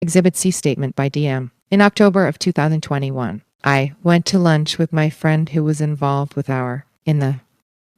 Exhibit C statement by DM. In October of 2021, I went to lunch with my friend who was involved with our. In the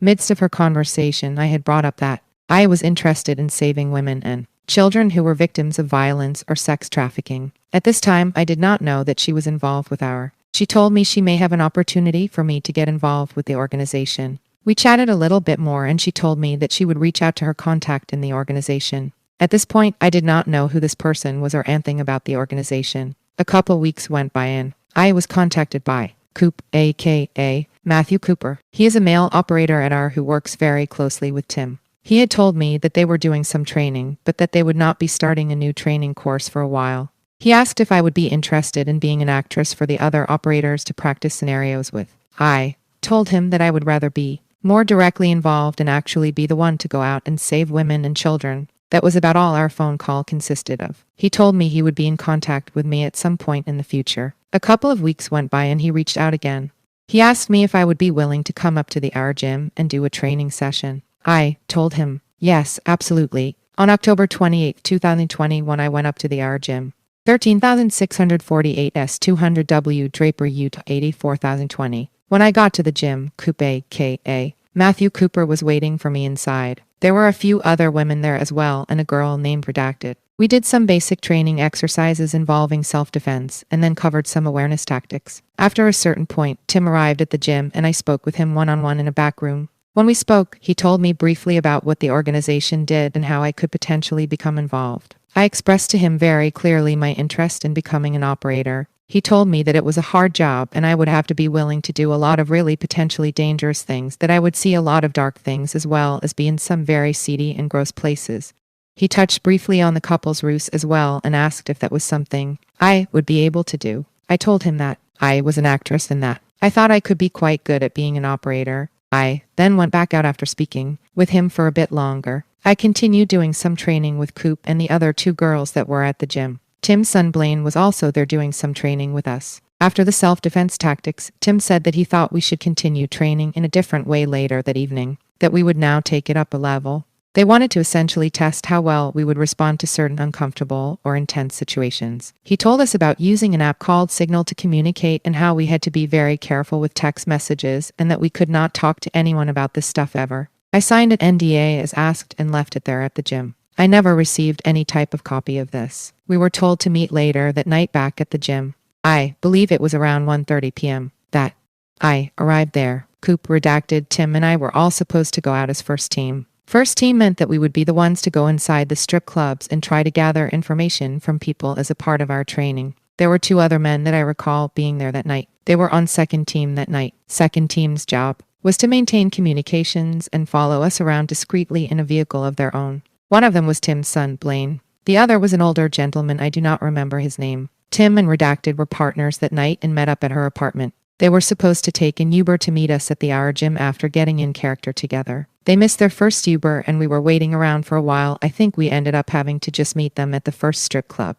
midst of her conversation, I had brought up that I was interested in saving women and children who were victims of violence or sex trafficking. At this time, I did not know that she was involved with our. She told me she may have an opportunity for me to get involved with the organization. We chatted a little bit more and she told me that she would reach out to her contact in the organization. At this point, I did not know who this person was or anything about the organization. A couple weeks went by and I was contacted by Coop, aka Matthew Cooper. He is a male operator at our who works very closely with Tim. He had told me that they were doing some training, but that they would not be starting a new training course for a while. He asked if I would be interested in being an actress for the other operators to practice scenarios with. I told him that I would rather be more directly involved and actually be the one to go out and save women and children. That was about all our phone call consisted of. He told me he would be in contact with me at some point in the future. A couple of weeks went by and he reached out again. He asked me if I would be willing to come up to the our gym and do a training session. I told him, yes, absolutely. On October 28, 2021, I went up to the our gym. 13,648 S200W Draper Utah 84,020. When I got to the gym, Coop aka Matthew Cooper was waiting for me inside. There were a few other women there as well and a girl named Redacted. We did some basic training exercises involving self-defense and then covered some awareness tactics. After a certain point, Tim arrived at the gym and I spoke with him one-on-one in a back room. When we spoke, he told me briefly about what the organization did and how I could potentially become involved. I expressed to him very clearly my interest in becoming an operator. He told me that it was a hard job and I would have to be willing to do a lot of really potentially dangerous things, that I would see a lot of dark things as well as be in some very seedy and gross places. He touched briefly on the couple's ruse as well and asked if that was something I would be able to do. I told him that I was an actress and that I thought I could be quite good at being an operator. I then went back out after speaking with him for a bit longer. I continued doing some training with Coop and the other two girls that were at the gym. Tim's son Blaine was also there doing some training with us. After the self-defense tactics, Tim said that he thought we should continue training in a different way later that evening, that we would now take it up a level. They wanted to essentially test how well we would respond to certain uncomfortable or intense situations. He told us about using an app called Signal to communicate and how we had to be very careful with text messages and that we could not talk to anyone about this stuff ever. I signed an NDA as asked and left it there at the gym. I never received any type of copy of this. We were told to meet later that night back at the gym. I believe it was around 1:30 p.m. that I arrived there. Coop, Redacted, Tim, and I were all supposed to go out as first team. First team meant that we would be the ones to go inside the strip clubs and try to gather information from people as a part of our training. There were two other men that I recall being there that night. They were on second team that night. Second team's job was to maintain communications and follow us around discreetly in a vehicle of their own. One of them was Tim's son, Blaine. The other was an older gentleman, I do not remember his name. Tim and Redacted were partners that night and met up at her apartment. They were supposed to take an Uber to meet us at the our gym after getting in character together. They missed their first Uber and we were waiting around for a while. I think we ended up having to just meet them at the first strip club.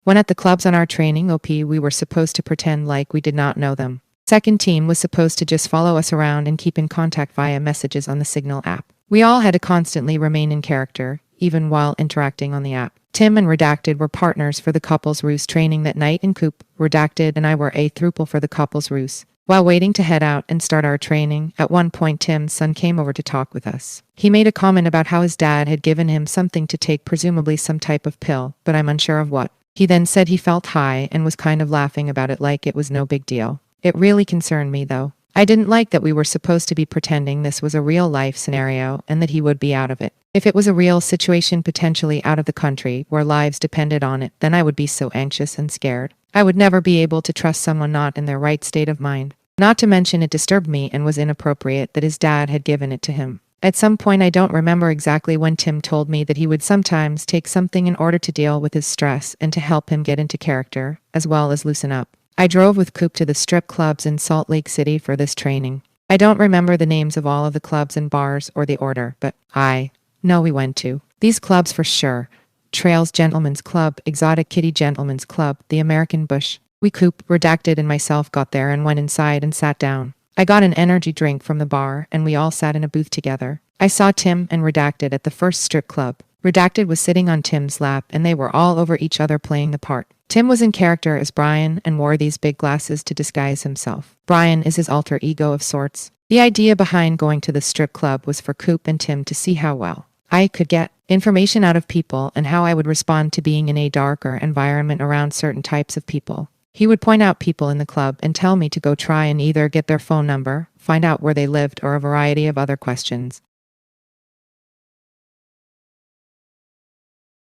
When at the clubs on our training OP, we were supposed to pretend like we did not know them. Second team was supposed to just follow us around and keep in contact via messages on the Signal app. We all had to constantly remain in character, even while interacting on the app. Tim and Redacted were partners for the couple's ruse training that night, and Coop, Redacted, and I were a throuple for the couple's ruse. While waiting to head out and start our training, at one point Tim's son came over to talk with us. He made a comment about how his dad had given him something to take, presumably some type of pill, but I'm unsure of what. He then said he felt high and was kind of laughing about it like it was no big deal. It really concerned me though. I didn't like that we were supposed to be pretending this was a real life scenario and that he would be out of it. If it was a real situation potentially out of the country where lives depended on it, then I would be so anxious and scared. I would never be able to trust someone not in their right state of mind. Not to mention it disturbed me and was inappropriate that his dad had given it to him. At some point, I don't remember exactly when, Tim told me that he would sometimes take something in order to deal with his stress and to help him get into character, as well as loosen up. I drove with Coop to the strip clubs in Salt Lake City for this training. I don't remember the names of all of the clubs and bars or the order, but I know we went to these clubs for sure. Trails Gentlemen's Club, Exotic Kitty Gentlemen's Club, the American Bush. We, Coop, Redacted, and myself got there and went inside and sat down. I got an energy drink from the bar and we all sat in a booth together. I saw Tim and Redacted at the first strip club. Redacted was sitting on Tim's lap and they were all over each other playing the part. Tim was in character as Brian and wore these big glasses to disguise himself. Brian is his alter ego of sorts. The idea behind going to the strip club was for Coop and Tim to see how well I could get information out of people and how I would respond to being in a darker environment around certain types of people. He would point out people in the club and tell me to go try and either get their phone number, find out where they lived, or a variety of other questions.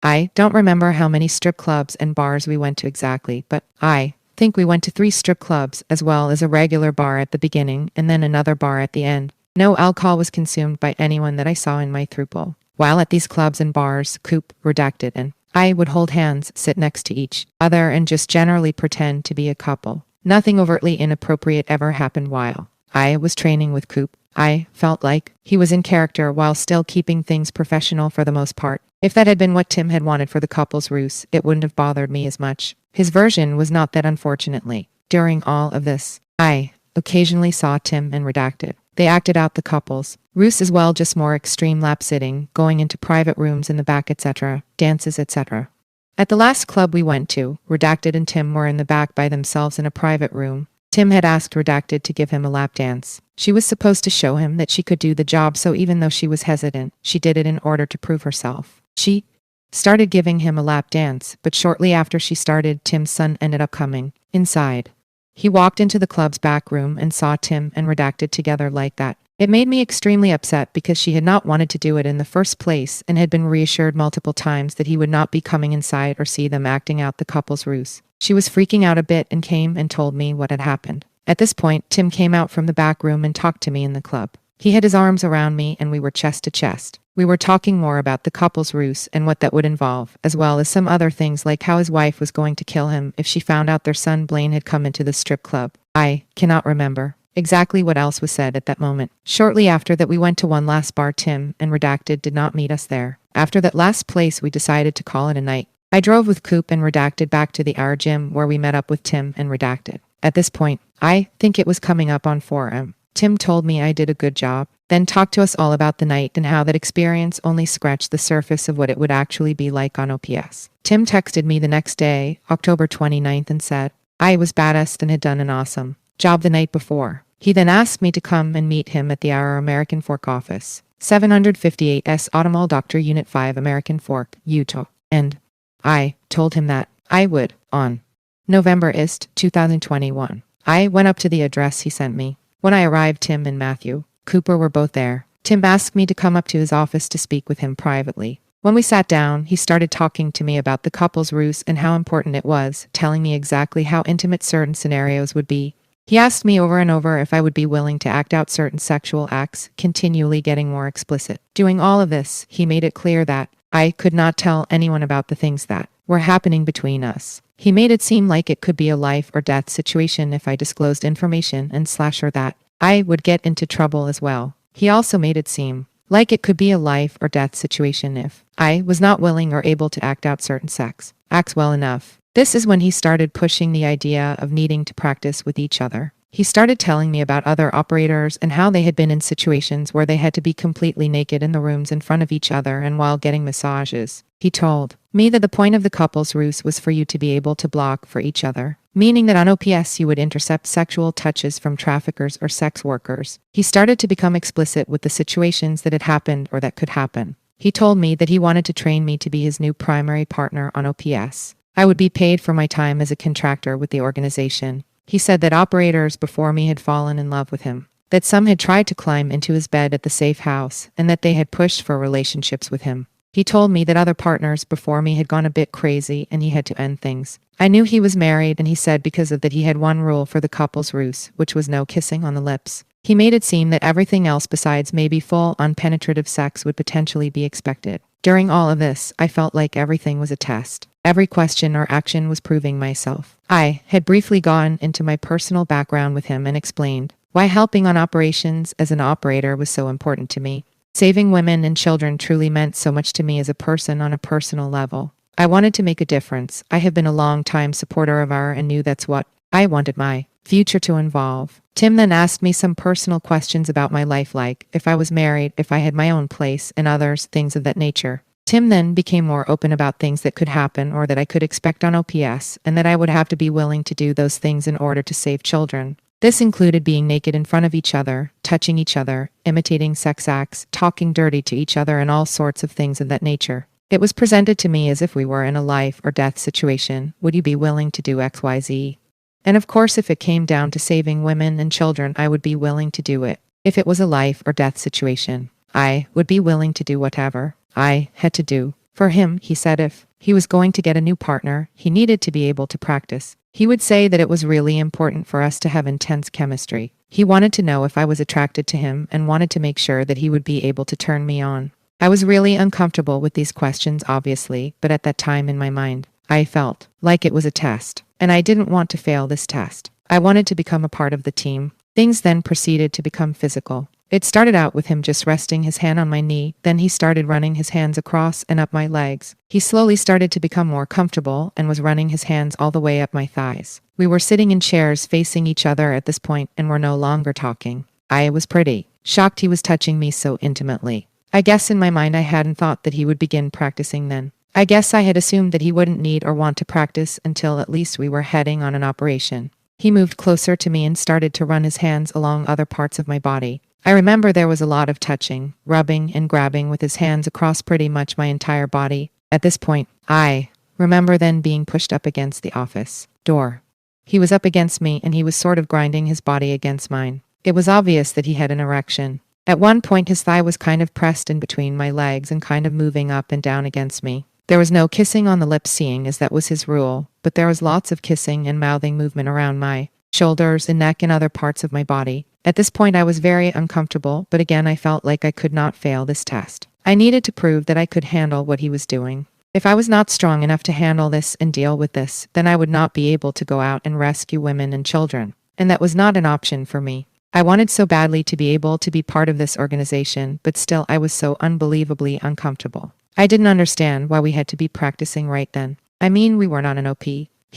I don't remember how many strip clubs and bars we went to exactly, but I think we went to 3 strip clubs as well as a regular bar at the beginning and then another bar at the end. No alcohol was consumed by anyone that I saw in my throuple. While at these clubs and bars, Coop, Redacted, and I would hold hands, sit next to each other, and just generally pretend to be a couple. Nothing overtly inappropriate ever happened while I was training with Coop. I felt like he was in character while still keeping things professional for the most part. If that had been what Tim had wanted for the couple's ruse, it wouldn't have bothered me as much. His version was not that, unfortunately. During all of this, I occasionally saw Tim and Redacted. They acted out the couple's ruse as well, just more extreme lap sitting, going into private rooms in the back, etc., dances, etc. At the last club we went to, Redacted and Tim were in the back by themselves in a private room. Tim had asked Redacted to give him a lap dance. She was supposed to show him that she could do the job, so even though she was hesitant, she did it in order to prove herself. She started giving him a lap dance, but shortly after she started, Tim's son ended up coming inside. He walked into the club's back room and saw Tim and Redacted together like that. It made me extremely upset because she had not wanted to do it in the first place and had been reassured multiple times that he would not be coming inside or see them acting out the couple's ruse. She was freaking out a bit and came and told me what had happened. At this point, Tim came out from the back room and talked to me in the club. He had his arms around me and we were chest to chest. We were talking more about the couple's ruse and what that would involve, as well as some other things like how his wife was going to kill him if she found out their son Blaine had come into the strip club. I cannot remember exactly what else was said at that moment. Shortly after that, we went to one last bar. Tim and Redacted did not meet us there. After that last place, we decided to call it a night. I drove with Coop and Redacted back to our gym where we met up with Tim and Redacted. At this point, I think it was coming up on 4 a.m. Tim told me I did a good job, then talked to us all about the night and how that experience only scratched the surface of what it would actually be like on OPS. Tim texted me the next day, October 29th, and said I was badass and had done an awesome job the night before. He then asked me to come and meet him at our American Fork office, 758 S Automall Dr. Unit 5, American Fork, Utah. And I told him that I would on November 1st, 2021. I went up to the address he sent me. When I arrived, Tim and Matthew Cooper were both there. Tim asked me to come up to his office to speak with him privately. When we sat down, he started talking to me about the couple's ruse and how important it was, telling me exactly how intimate certain scenarios would be. He asked me over and over if I would be willing to act out certain sexual acts, continually getting more explicit. Doing all of this, he made it clear that I could not tell anyone about the things that were happening between us. He made it seem like it could be a life or death situation if I disclosed information and or that I would get into trouble as well. He also made it seem like it could be a life or death situation if I was not willing or able to act out certain sex acts well enough. This is when he started pushing the idea of needing to practice with each other. He started telling me about other operators and how they had been in situations where they had to be completely naked in the rooms in front of each other and while getting massages. He told me that the point of the couple's ruse was for you to be able to block for each other, meaning that on OPS you would intercept sexual touches from traffickers or sex workers. He started to become explicit with the situations that had happened or that could happen. He told me that he wanted to train me to be his new primary partner on OPS. I would be paid for my time as a contractor with the organization. He said that operators before me had fallen in love with him, that some had tried to climb into his bed at the safe house, and that they had pushed for relationships with him. He told me that other partners before me had gone a bit crazy and he had to end things. I knew he was married, and he said because of that he had one rule for the couple's ruse, which was no kissing on the lips. He made it seem that everything else besides maybe full-on penetrative sex would potentially be expected. During all of this, I felt like everything was a test. Every question or action was proving myself. I had briefly gone into my personal background with him and explained why helping on operations as an operator was so important to me. Saving women and children truly meant so much to me as a person on a personal level. I wanted to make a difference. I have been a long-time supporter of our and knew that's what I wanted my future to involve. Tim then asked me some personal questions about my life, like if I was married, if I had my own place, and others, things of that nature. Tim then became more open about things that could happen or that I could expect on OPS, and that I would have to be willing to do those things in order to save children. This included being naked in front of each other, touching each other, imitating sex acts, talking dirty to each other, and all sorts of things of that nature. It was presented to me as if we were in a life or death situation. Would you be willing to do XYZ? And of course, if it came down to saving women and children, I would be willing to do it. If it was a life or death situation, I would be willing to do whatever I had to do. For him, he said if he was going to get a new partner, he needed to be able to practice. He would say that it was really important for us to have intense chemistry. He wanted to know if I was attracted to him and wanted to make sure that he would be able to turn me on. I was really uncomfortable with these questions, obviously, but at that time in my mind, I felt like it was a test, and I didn't want to fail this test. I wanted to become a part of the team. Things then proceeded to become physical. It started out with him just resting his hand on my knee, then he started running his hands across and up my legs. He slowly started to become more comfortable and was running his hands all the way up my thighs. We were sitting in chairs facing each other at this point and were no longer talking. I was pretty shocked he was touching me so intimately. I guess in my mind I hadn't thought that he would begin practicing then. I guess I had assumed that he wouldn't need or want to practice until at least we were heading on an operation. He moved closer to me and started to run his hands along other parts of my body. I remember there was a lot of touching, rubbing, and grabbing with his hands across pretty much my entire body. At this point, I remember then being pushed up against the office door. He was up against me and he was sort of grinding his body against mine. It was obvious that he had an erection. At one point his thigh was kind of pressed in between my legs and kind of moving up and down against me. There was no kissing on the lips, seeing as that was his rule, but there was lots of kissing and mouthing movement around my shoulders and neck and other parts of my body. At this point I was very uncomfortable, but again I felt like I could not fail this test. I needed to prove that I could handle what he was doing. If I was not strong enough to handle this and deal with this, then I would not be able to go out and rescue women and children. And that was not an option for me. I wanted so badly to be able to be part of this organization, but still I was so unbelievably uncomfortable. I didn't understand why we had to be practicing right then. I mean, we were not an OP.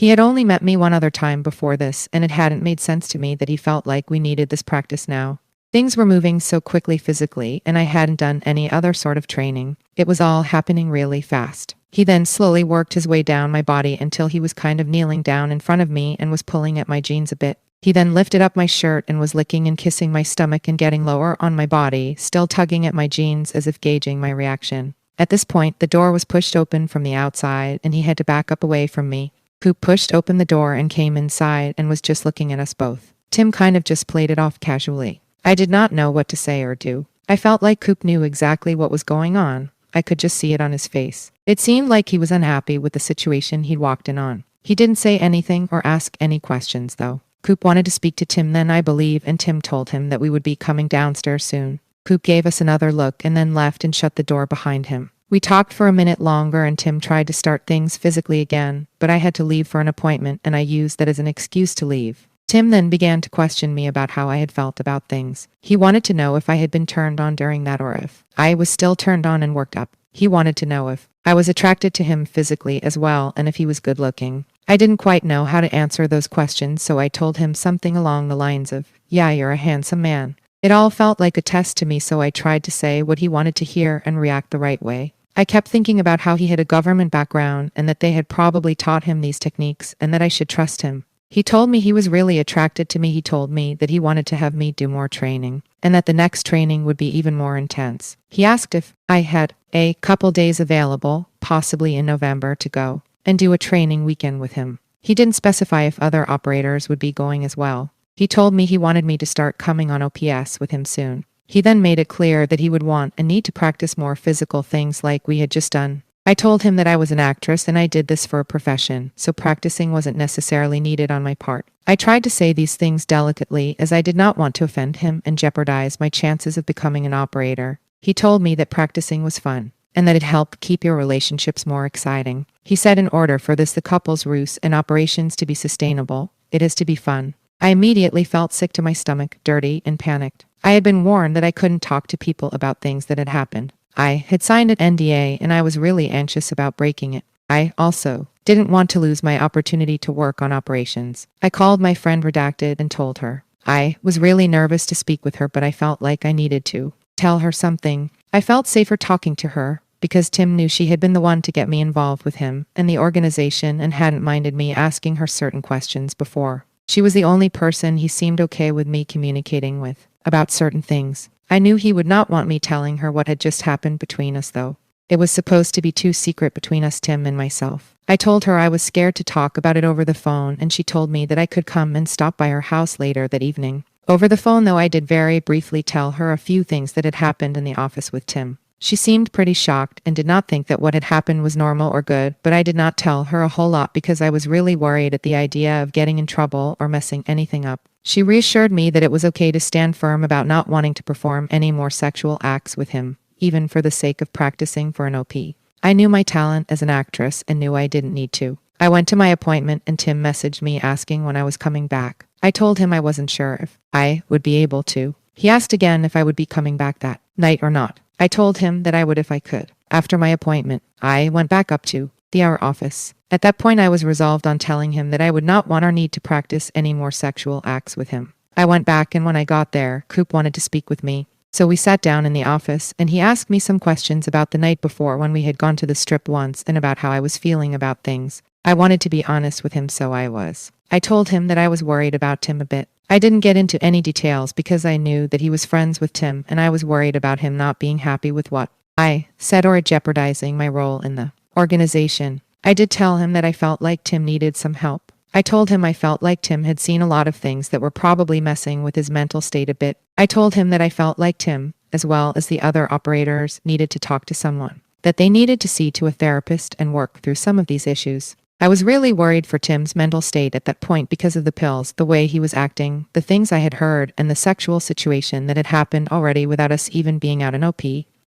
He had only met me one other time before this, and it hadn't made sense to me that he felt like we needed this practice now. Things were moving so quickly physically, and I hadn't done any other sort of training. It was all happening really fast. He then slowly worked his way down my body until he was kind of kneeling down in front of me and was pulling at my jeans a bit. He then lifted up my shirt and was licking and kissing my stomach and getting lower on my body, still tugging at my jeans as if gauging my reaction. At this point, the door was pushed open from the outside, and he had to back up away from me. Coop pushed open the door and came inside and was just looking at us both. Tim kind of just played it off casually. I did not know what to say or do. I felt like Coop knew exactly what was going on. I could just see it on his face. It seemed like he was unhappy with the situation he'd walked in on. He didn't say anything or ask any questions, though. Coop wanted to speak to Tim then, I believe, and Tim told him that we would be coming downstairs soon. Coop gave us another look and then left and shut the door behind him. We talked for a minute longer and Tim tried to start things physically again, but I had to leave for an appointment and I used that as an excuse to leave. Tim then began to question me about how I had felt about things. He wanted to know if I had been turned on during that or if I was still turned on and worked up. He wanted to know if I was attracted to him physically as well and if he was good looking. I didn't quite know how to answer those questions, so I told him something along the lines of, "Yeah, you're a handsome man." It all felt like a test to me, so I tried to say what he wanted to hear and react the right way. I kept thinking about how he had a government background and that they had probably taught him these techniques and that I should trust him. He told me he was really attracted to me. He told me that he wanted to have me do more training and that the next training would be even more intense. He asked if I had a couple days available, possibly in November, to go and do a training weekend with him. He didn't specify if other operators would be going as well. He told me he wanted me to start coming on OPS with him soon. He then made it clear that he would want and need to practice more physical things like we had just done. I told him that I was an actress and I did this for a profession, so practicing wasn't necessarily needed on my part. I tried to say these things delicately as I did not want to offend him and jeopardize my chances of becoming an operator. He told me that practicing was fun and that it helped keep your relationships more exciting. He said in order for the couple's ruse and operations to be sustainable, it is to be fun. I immediately felt sick to my stomach, dirty, and panicked. I had been warned that I couldn't talk to people about things that had happened. I had signed an NDA and I was really anxious about breaking it. I also didn't want to lose my opportunity to work on operations. I called my friend Redacted and told her. I was really nervous to speak with her, but I felt like I needed to tell her something. I felt safer talking to her, because Tim knew she had been the one to get me involved with him and the organization and hadn't minded me asking her certain questions before. She was the only person he seemed okay with me communicating with about certain things. I knew he would not want me telling her what had just happened between us, though. It was supposed to be too secret between us, Tim and myself. I told her I was scared to talk about it over the phone, and she told me that I could come and stop by her house later that evening. Over the phone, though, I did very briefly tell her a few things that had happened in the office with Tim. She seemed pretty shocked and did not think that what had happened was normal or good, but I did not tell her a whole lot because I was really worried at the idea of getting in trouble or messing anything up. She reassured me that it was okay to stand firm about not wanting to perform any more sexual acts with him, even for the sake of practicing for an OP. I knew my talent as an actress and knew I didn't need to. I went to my appointment and Tim messaged me asking when I was coming back. I told him I wasn't sure if I would be able to. He asked again if I would be coming back that night or not. I told him that I would if I could. After my appointment, I went back up to our office. At that point, I was resolved on telling him that I would not want or need to practice any more sexual acts with him. I went back, and when I got there, Coop wanted to speak with me. So we sat down in the office, and he asked me some questions about the night before when we had gone to the strip once and about how I was feeling about things. I wanted to be honest with him, so I was. I told him that I was worried about Tim a bit. I didn't get into any details because I knew that he was friends with Tim, and I was worried about him not being happy with what I said or jeopardizing my role in the organization. I did tell him that I felt like Tim needed some help. I told him I felt like Tim had seen a lot of things that were probably messing with his mental state a bit. I told him that I felt like Tim, as well as the other operators, needed to talk to someone, that they needed to see to a therapist and work through some of these issues. I was really worried for Tim's mental state at that point because of the pills, the way he was acting, the things I had heard, and the sexual situation that had happened already without us even being out in OP.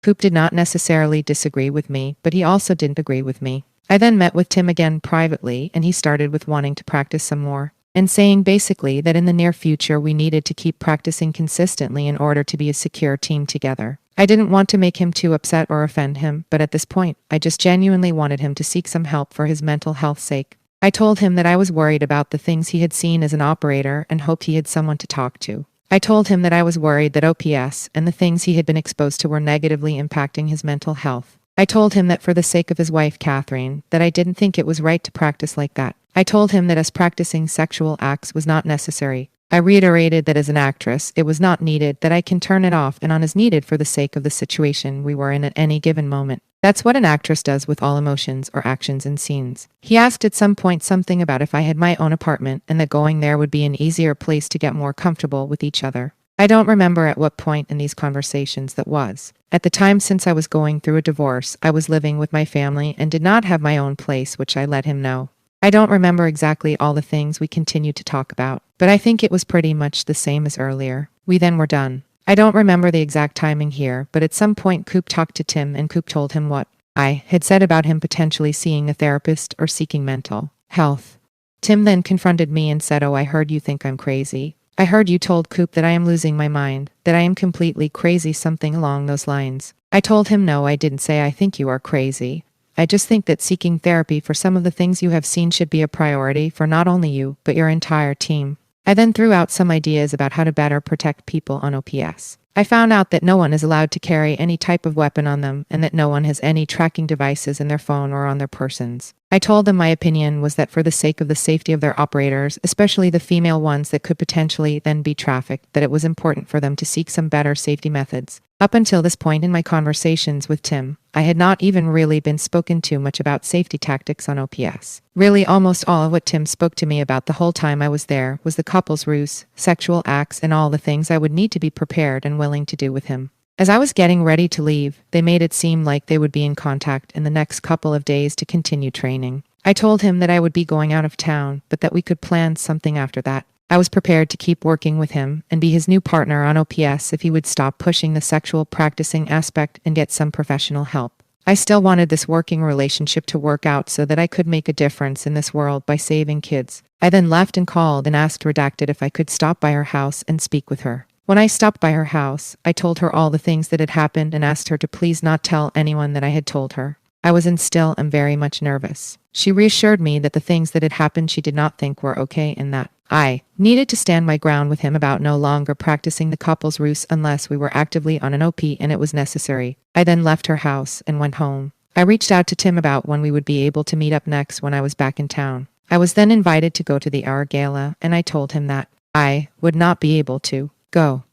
Coop did not necessarily disagree with me, but he also didn't agree with me. I then met with Tim again privately, and he started with wanting to practice some more, and saying basically that in the near future we needed to keep practicing consistently in order to be a secure team together. I didn't want to make him too upset or offend him, but at this point, I just genuinely wanted him to seek some help for his mental health's sake. I told him that I was worried about the things he had seen as an operator and hoped he had someone to talk to. I told him that I was worried that OPS and the things he had been exposed to were negatively impacting his mental health. I told him that for the sake of his wife, Catherine, that I didn't think it was right to practice like that. I told him that us practicing sexual acts was not necessary. I reiterated that as an actress, it was not needed, that I can turn it off and on as needed for the sake of the situation we were in at any given moment. That's what an actress does with all emotions or actions in scenes. He asked at some point something about if I had my own apartment and that going there would be an easier place to get more comfortable with each other. I don't remember at what point in these conversations that was. At the time, since I was going through a divorce, I was living with my family and did not have my own place, which I let him know. I don't remember exactly all the things we continued to talk about, but I think it was pretty much the same as earlier. We then were done. I don't remember the exact timing here, but at some point Coop talked to Tim and Coop told him what I had said about him potentially seeing a therapist or seeking mental health. Tim then confronted me and said, "Oh, I heard you think I'm crazy. I heard you told Coop that I am losing my mind, that I am completely crazy," something along those lines. I told him no, I didn't say I think you are crazy. I just think that seeking therapy for some of the things you have seen should be a priority for not only you, but your entire team. I then threw out some ideas about how to better protect people on OPS. I found out that no one is allowed to carry any type of weapon on them and that no one has any tracking devices in their phone or on their persons. I told them my opinion was that for the sake of the safety of their operators, especially the female ones that could potentially then be trafficked, that it was important for them to seek some better safety methods. Up until this point in my conversations with Tim, I had not even really been spoken to much about safety tactics on OPS. Really, almost all of what Tim spoke to me about the whole time I was there was the couple's ruse, sexual acts, and all the things I would need to be prepared and willing to do with him. As I was getting ready to leave, they made it seem like they would be in contact in the next couple of days to continue training. I told him that I would be going out of town, but that we could plan something after that. I was prepared to keep working with him and be his new partner on OPS if he would stop pushing the sexual practicing aspect and get some professional help. I still wanted this working relationship to work out so that I could make a difference in this world by saving kids. I then left and called and asked Redacted if I could stop by her house and speak with her. When I stopped by her house, I told her all the things that had happened and asked her to please not tell anyone that I had told her. I was and still am very much nervous. She reassured me that the things that had happened she did not think were okay and that I needed to stand my ground with him about no longer practicing the couple's ruse unless we were actively on an OP and it was necessary. I then left her house and went home. I reached out to Tim about when we would be able to meet up next when I was back in town. I was then invited to go to the Hour Gala, and I told him that I would not be able to go.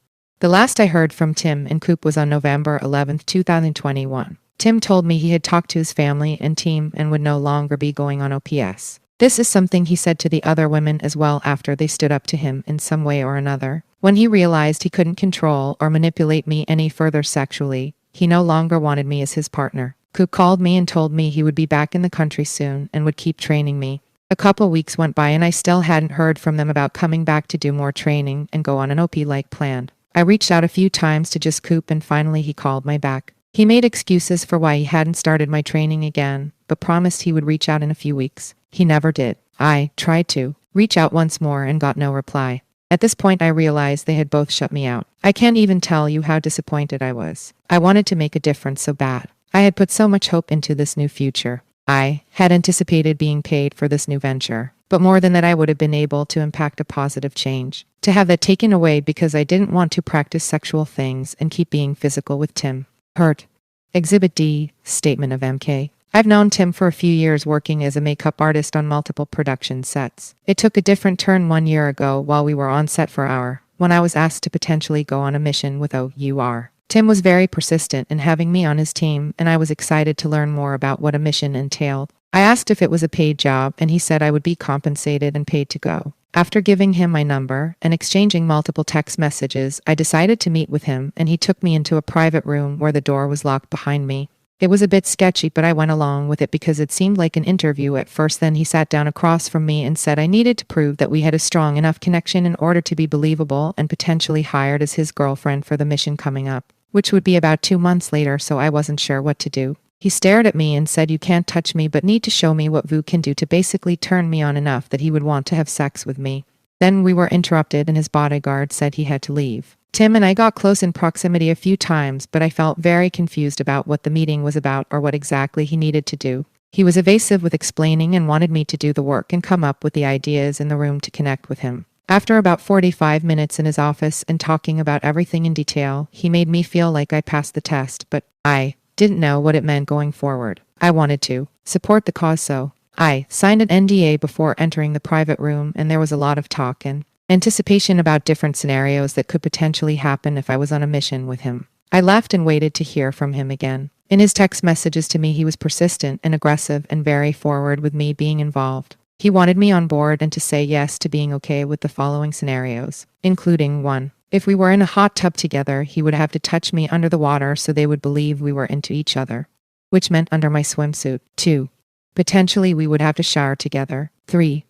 The last I heard from Tim and Coop was on November 11th, 2021. Tim told me he had talked to his family and team and would no longer be going on OPS. This is something he said to the other women as well after they stood up to him in some way or another. When he realized he couldn't control or manipulate me any further sexually, he no longer wanted me as his partner. Coop called me and told me he would be back in the country soon and would keep training me. A couple weeks went by and I still hadn't heard from them about coming back to do more training and go on an OP like planned. I reached out a few times to just Coop and finally he called my back. He made excuses for why he hadn't started my training again, but promised he would reach out in a few weeks. He never did. I tried to reach out once more and got no reply. At this point I realized they had both shut me out. I can't even tell you how disappointed I was. I wanted to make a difference so bad. I had put so much hope into this new future. I had anticipated being paid for this new venture, but more than that I would have been able to impact a positive change. To have that taken away because I didn't want to practice sexual things and keep being physical with Tim. Hurt. Exhibit D, Statement of MK. I've known Tim for a few years working as a makeup artist on multiple production sets. It took a different turn 1 year ago while we were on set for Hour, when I was asked to potentially go on a mission with OUR. Tim was very persistent in having me on his team, and I was excited to learn more about what a mission entailed. I asked if it was a paid job, and he said I would be compensated and paid to go. After giving him my number and exchanging multiple text messages, I decided to meet with him, and he took me into a private room where the door was locked behind me. It was a bit sketchy, but I went along with it because it seemed like an interview at first. Then he sat down across from me and said I needed to prove that we had a strong enough connection in order to be believable and potentially hired as his girlfriend for the mission coming up, which would be about 2 months later, so I wasn't sure what to do. He stared at me and said you can't touch me but need to show me what Vu can do to basically turn me on enough that he would want to have sex with me. Then we were interrupted and his bodyguard said he had to leave. Tim and I got close in proximity a few times, but I felt very confused about what the meeting was about or what exactly he needed to do. He was evasive with explaining and wanted me to do the work and come up with the ideas in the room to connect with him. After about 45 minutes in his office and talking about everything in detail, he made me feel like I passed the test, but I didn't know what it meant going forward. I wanted to support the cause, so I signed an NDA before entering the private room, and there was a lot of talk and anticipation about different scenarios that could potentially happen if I was on a mission with him. I left and waited to hear from him again. In his text messages to me, he was persistent and aggressive and very forward with me being involved. He wanted me on board and to say yes to being okay with the following scenarios, including 1. If we were in a hot tub together, he would have to touch me under the water so they would believe we were into each other, which meant under my swimsuit. 2. Potentially we would have to shower together. 3.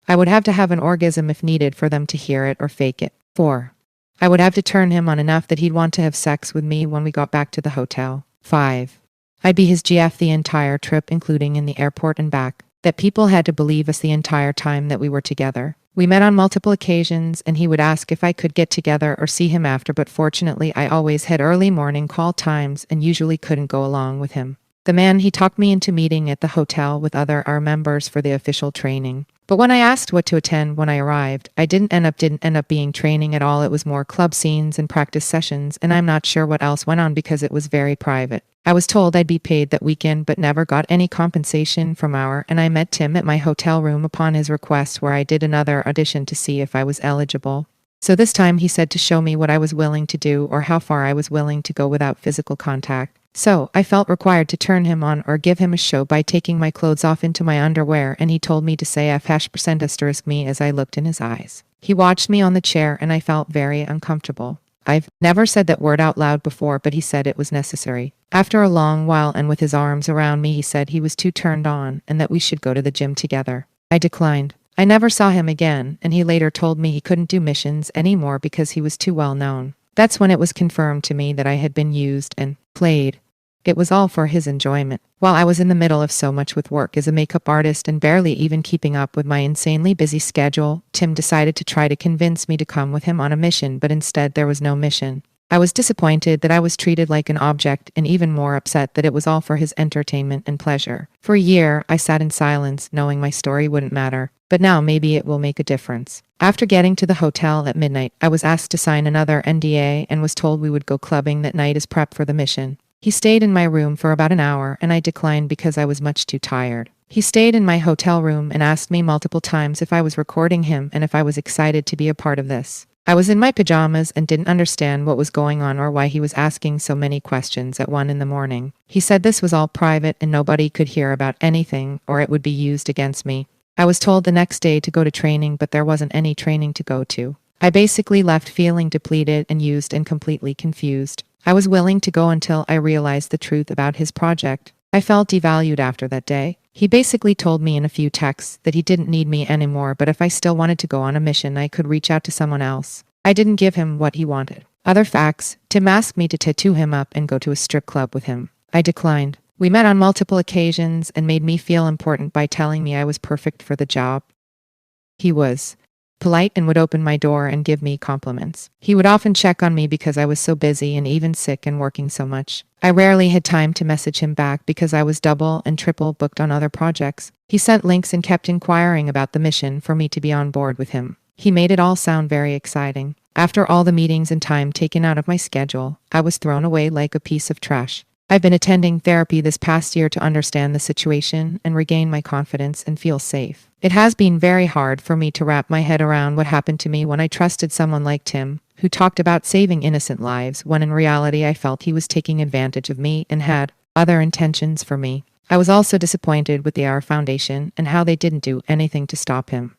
I would have to have an orgasm if needed for them to hear it or fake it. 4. I would have to turn him on enough that he'd want to have sex with me when we got back to the hotel. 5. I'd be his GF the entire trip, including in the airport and back. That people had to believe us the entire time that we were together. We met on multiple occasions, and he would ask if I could get together or see him after, but fortunately I always had early morning call times and usually couldn't go along with him. The man, he talked me into meeting at the hotel with other our members for the official training. But when I asked what to attend when I arrived, I didn't end up being training at all. It was more club scenes and practice sessions, and I'm not sure what else went on because it was very private. I was told I'd be paid that weekend but never got any compensation from Hour, and I met Tim at my hotel room upon his request, where I did another audition to see if I was eligible. So this time he said to show me what I was willing to do or how far I was willing to go without physical contact. So I felt required to turn him on or give him a show by taking my clothes off into my underwear, and he told me to say F*** me as I looked in his eyes. He watched me on the chair and I felt very uncomfortable. I've never said that word out loud before, but he said it was necessary. After a long while and with his arms around me, he said he was too turned on and that we should go to the gym together. I declined. I never saw him again, and he later told me he couldn't do missions anymore because he was too well known. That's when it was confirmed to me that I had been used and played. It was all for his enjoyment. While I was in the middle of so much with work as a makeup artist and barely even keeping up with my insanely busy schedule, Tim decided to try to convince me to come with him on a mission, but instead there was no mission. I was disappointed that I was treated like an object and even more upset that it was all for his entertainment and pleasure. For a year, I sat in silence, knowing my story wouldn't matter. But now maybe it will make a difference. After getting to the hotel at midnight, I was asked to sign another NDA and was told we would go clubbing that night as prep for the mission. He stayed in my room for about an hour and I declined because I was much too tired. He stayed in my hotel room and asked me multiple times if I was recording him and if I was excited to be a part of this. I was in my pajamas and didn't understand what was going on or why he was asking so many questions at 1 in the morning. He said this was all private and nobody could hear about anything or it would be used against me. I was told the next day to go to training, but there wasn't any training to go to. I basically left feeling depleted and used and completely confused. I was willing to go until I realized the truth about his project. I felt devalued after that day. He basically told me in a few texts that he didn't need me anymore, but if I still wanted to go on a mission, I could reach out to someone else. I didn't give him what he wanted. Other facts: Tim asked me to tattoo him up and go to a strip club with him. I declined. We met on multiple occasions and made me feel important by telling me I was perfect for the job. He was polite and would open my door and give me compliments. He would often check on me because I was so busy and even sick and working so much. I rarely had time to message him back because I was double and triple booked on other projects. He sent links and kept inquiring about the mission for me to be on board with him. He made it all sound very exciting. After all the meetings and time taken out of my schedule, I was thrown away like a piece of trash. I've been attending therapy this past year to understand the situation and regain my confidence and feel safe. It has been very hard for me to wrap my head around what happened to me when I trusted someone like Tim, who talked about saving innocent lives when in reality I felt he was taking advantage of me and had other intentions for me. I was also disappointed with the Our Foundation and how they didn't do anything to stop him.